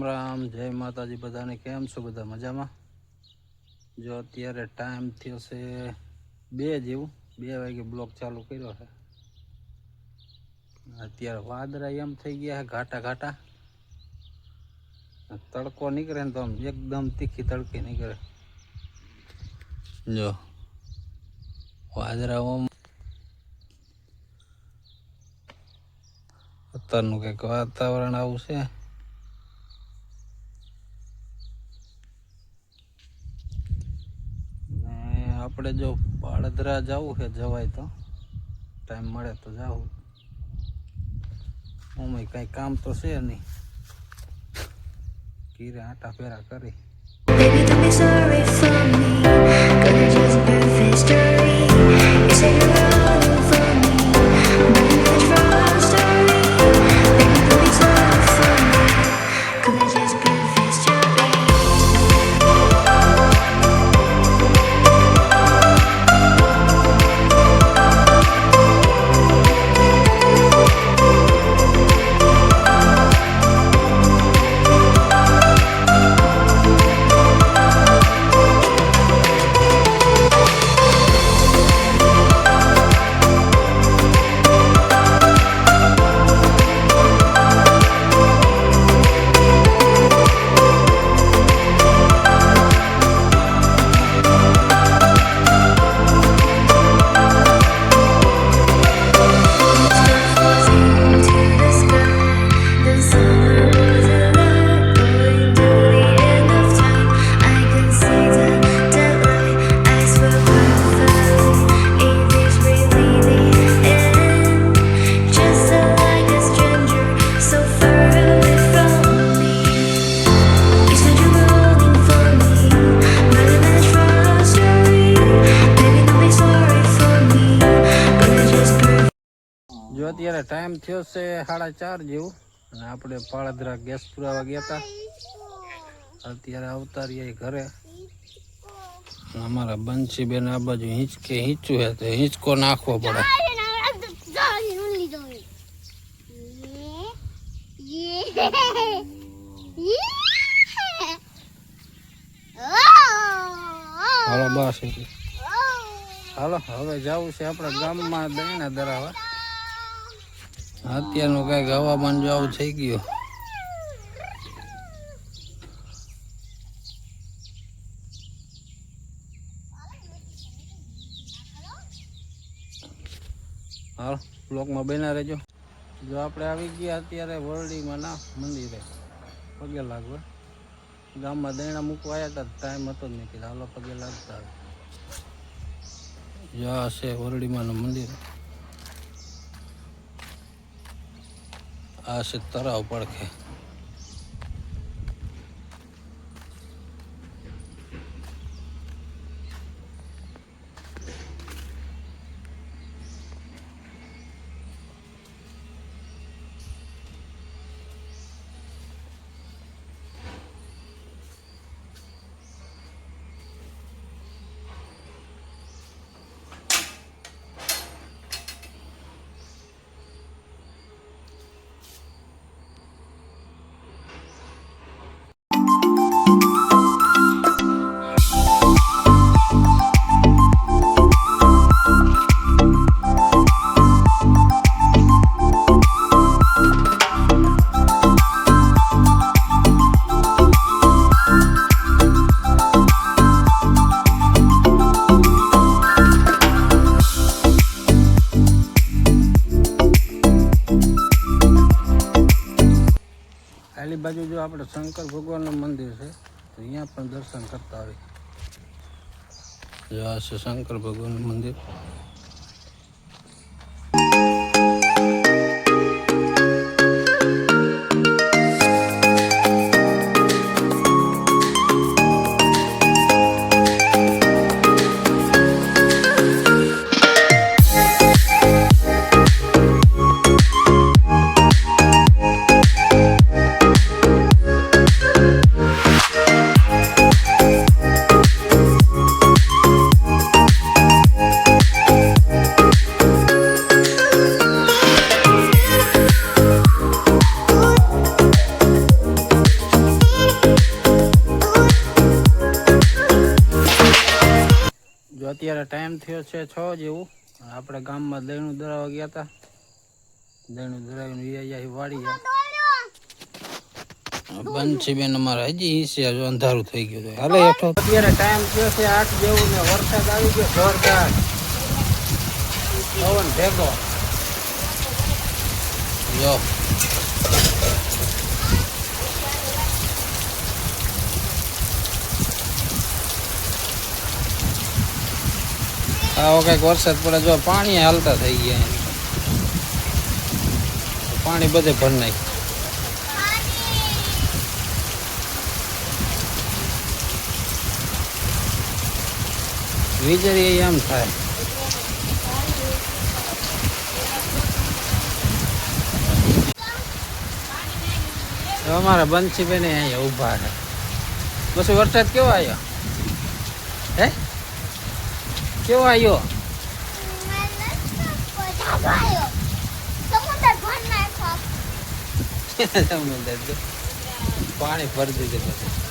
રામ જય માતાજી બધાને કેમ છો બધા મજામાં। જો અત્યારે ટાઈમ થયો છે 2 જેવું 2 વાગે બ્લોગ ચાલુ કર્યો છે। અત્યારે વાદળા એમ થઈ ગયા છે ઘાટા ઘાટા, તડકો નીકળે ને તો આમ એકદમ તીખી તડકી નીકળે। જો વાદળા ઓમ અત્યારનું કંઈક વાતાવરણ આવું છે। આપણે જો પાળદરા જવું છે, જવાય તો ટાઈમ મળે તો જાવું। ઓમાં કઈ કામ તો છે નહીં, ઘીરે આટા ફેરા કરી। Baby, don't be sorry for me. Gonna just perfect story. You say you're running for me, but it's wrong story. Baby, don't be sorry for me. Gonna just perfect story. જો અત્યારે ટાઈમ થયો છે 4:30 જેવું, અને આપણે પાળદરા gas પુરાવા ગયા હતા। અત્યારે આવતા રહ્યા ઘરે। અમારા બંસીબેન આ બાજુ હિંચકે હિંચું છે, તો હિંચકો નાખવો પડે। હાલો બસ હાલો, હવે જવું છે આપણે ગામમાં દહીંના ધરાવવા। અત્યારનું કઈક હવામાન જો આવું થઈ ગયું। હાલ બ્લોકમાં બન્યા રહેજો। જો આપણે આવી ગયા અત્યારે વરડીમાં ના મંદિરે પગે લાગવા। ગામમાં દૈણા મૂકવા આવ્યા હતા, ટાઈમ હતો જ નહીં, હાલો પગે લાગતા। જો આ છે વરડીમાનું મંદિર, આ છે તળાવ પડખે। આલી બાજુ જો આપણે શંકર ભગવાનનું મંદિર છે, તો અહીંયા પણ દર્શન કરતા આવી। જો આ છે શંકર ભગવાનનું મંદિર। અત્યારે ટાઈમ થયો છે 6 જેવું. આપણે ગામમાં દહીણું દરાવવા ગયા હતા. દહીણું દરાવીને અહીંયા વાડી બંસીબેન અમારા હજી હિસ્સે જો અંધારું થઈ ગયું છે. હાલે હેઠો અત્યારે ટાઈમ થયો છે 8 જેવું ને વરસાદ આવી ગયો જોરદાર પવન ભેગો જો આવો કઈક વરસાદ પડે જો પાણી હાલતા થઈ ગયા પાણી બધે ભર નાખ્યું વીજળી એમ થાય અમારા બંસીબેન અહીંયા ઉભા છે પછી વરસાદ કેવો આવ્યો હે કેવો આવ્યો પાણી ભરી દીધું પછી